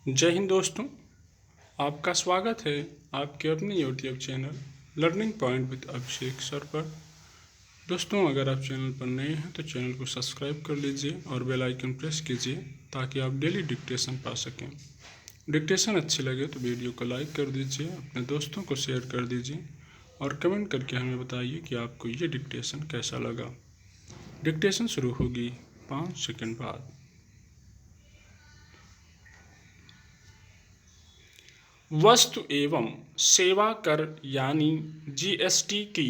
जय हिंद दोस्तों। आपका स्वागत है आपके अपने YouTube channel learning point with Abhishek sir पर। दोस्तों, अगर आप चैनल पर नए हैं तो चैनल को सब्सक्राइब कर लीजिए और बेल आइकन प्रेस कीजिए ताकि आप डेली डिक्टेशन पा सकें। डिक्टेशन अच्छी लगे तो वीडियो को लाइक कर दीजिए, अपने दोस्तों को शेयर कर दीजिए और कमेंट करके हमें बताइए कि आपको ये डिक्टेशन कैसा लगा। डिक्टेशन शुरू होगी 5 सेकंड बाद। वस्तु एवं सेवा कर यानी जीएसटी की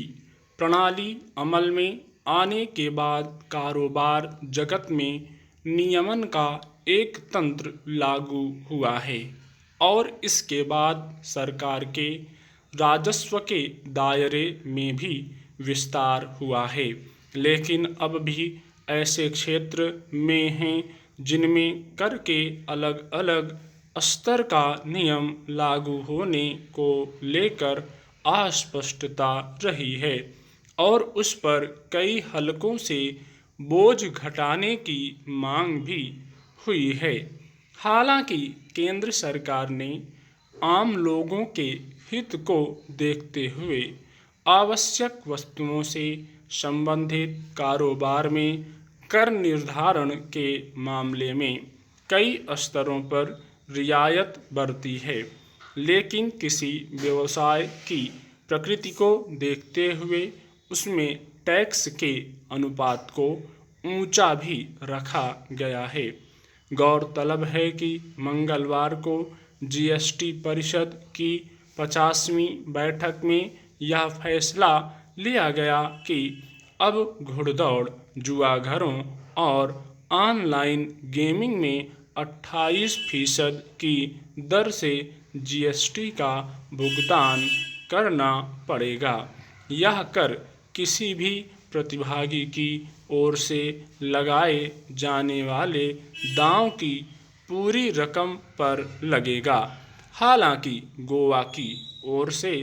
प्रणाली अमल में आने के बाद कारोबार जगत में नियमन का एक तंत्र लागू हुआ है और इसके बाद सरकार के राजस्व के दायरे में भी विस्तार हुआ है। लेकिन अब भी ऐसे क्षेत्र में हैं जिनमें कर के अलग अलग स्तर का नियम लागू होने को लेकर अस्पष्टता रही है और उस पर कई हलकों से बोझ घटाने की मांग भी हुई है। हालांकि केंद्र सरकार ने आम लोगों के हित को देखते हुए आवश्यक वस्तुओं से संबंधित कारोबार में कर निर्धारण के मामले में कई स्तरों पर रियायत बरती है, लेकिन किसी व्यवसाय की प्रकृति को देखते हुए उसमें टैक्स के अनुपात को ऊंचा भी रखा गया है। गौरतलब है कि मंगलवार को जीएसटी परिषद की 50वीं बैठक में यह फैसला लिया गया कि अब घुड़दौड़, जुआघरों और ऑनलाइन गेमिंग में 28% की दर से जीएसटी का भुगतान करना पड़ेगा। यह कर किसी भी प्रतिभागी की ओर से लगाए जाने वाले दांव की पूरी रकम पर लगेगा। हालांकि गोवा की ओर से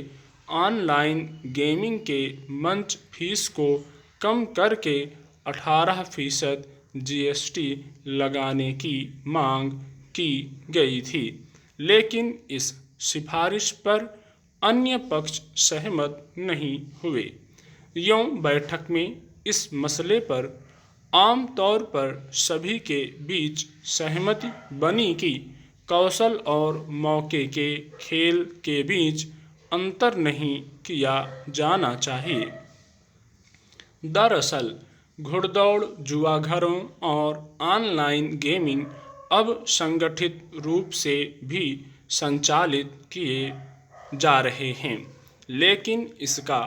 ऑनलाइन गेमिंग के मंच फीस को कम करके 18% जीएसटी लगाने की मांग की गई थी, लेकिन इस सिफारिश पर अन्य पक्ष सहमत नहीं हुए। यूं बैठक में इस मसले पर आम तौर पर सभी के बीच सहमति बनी कि कौशल और मौके के खेल के बीच अंतर नहीं किया जाना चाहिए। दरअसल घुड़दौड़, जुआघरों और ऑनलाइन गेमिंग अब संगठित रूप से भी संचालित किए जा रहे हैं, लेकिन इसका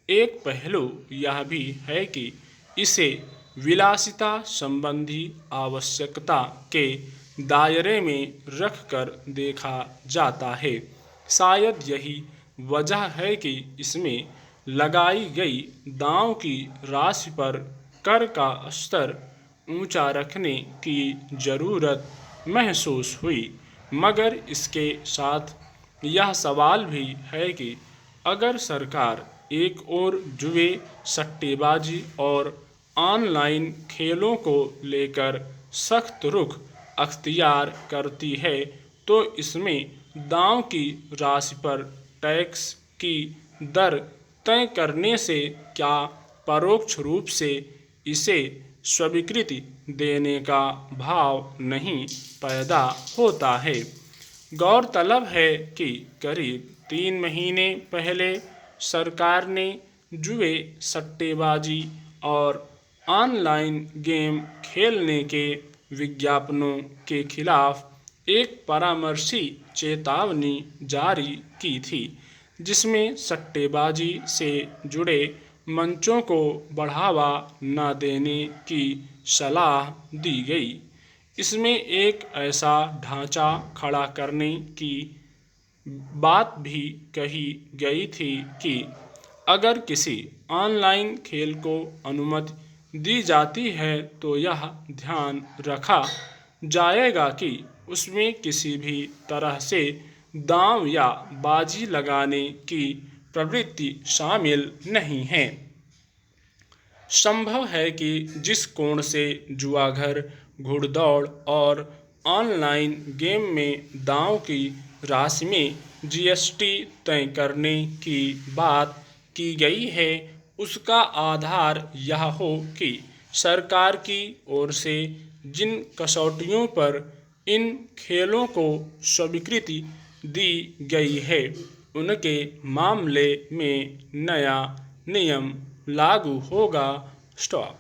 एक पहलू यह भी है कि इसे विलासिता संबंधी आवश्यकता के दायरे में रखकर देखा जाता है। शायद यही वजह है कि इसमें लगाई गई दांव की राशि पर कर का स्तर ऊंचा रखने की जरूरत महसूस हुई। मगर इसके साथ यह सवाल भी है कि अगर सरकार एक ओर जुए, सट्टेबाजी और ऑनलाइन खेलों को लेकर सख्त रुख अख्तियार करती है तो इसमें दांव की राशि पर टैक्स की दर तय करने से क्या परोक्ष रूप से इसे स्वीकृति देने का भाव नहीं पैदा होता है। गौरतलब है कि करीब 3 महीने पहले सरकार ने जुए, सट्टेबाजी और ऑनलाइन गेम खेलने के विज्ञापनों के खिलाफ एक परामर्शी चेतावनी जारी की थी, जिसमें सट्टेबाजी से जुड़े मंचों को बढ़ावा न देने की सलाह दी गई। इसमें एक ऐसा ढांचा खड़ा करने की बात भी कही गई थी कि अगर किसी ऑनलाइन खेल को अनुमति दी जाती है तो यह ध्यान रखा जाएगा कि उसमें किसी भी तरह से दांव या बाजी लगाने की प्रवृत्ति शामिल नहीं है। संभव है कि जिस कोण से जुआघर, घुड़दौड़ और ऑनलाइन गेम में दांव की राशि में जीएसटी तय करने की बात की गई है, उसका आधार यह हो कि सरकार की ओर से जिन कसौटियों पर इन खेलों को स्वीकृति दी गई है, उनके मामले में नया नियम लागू होगा। स्टॉप।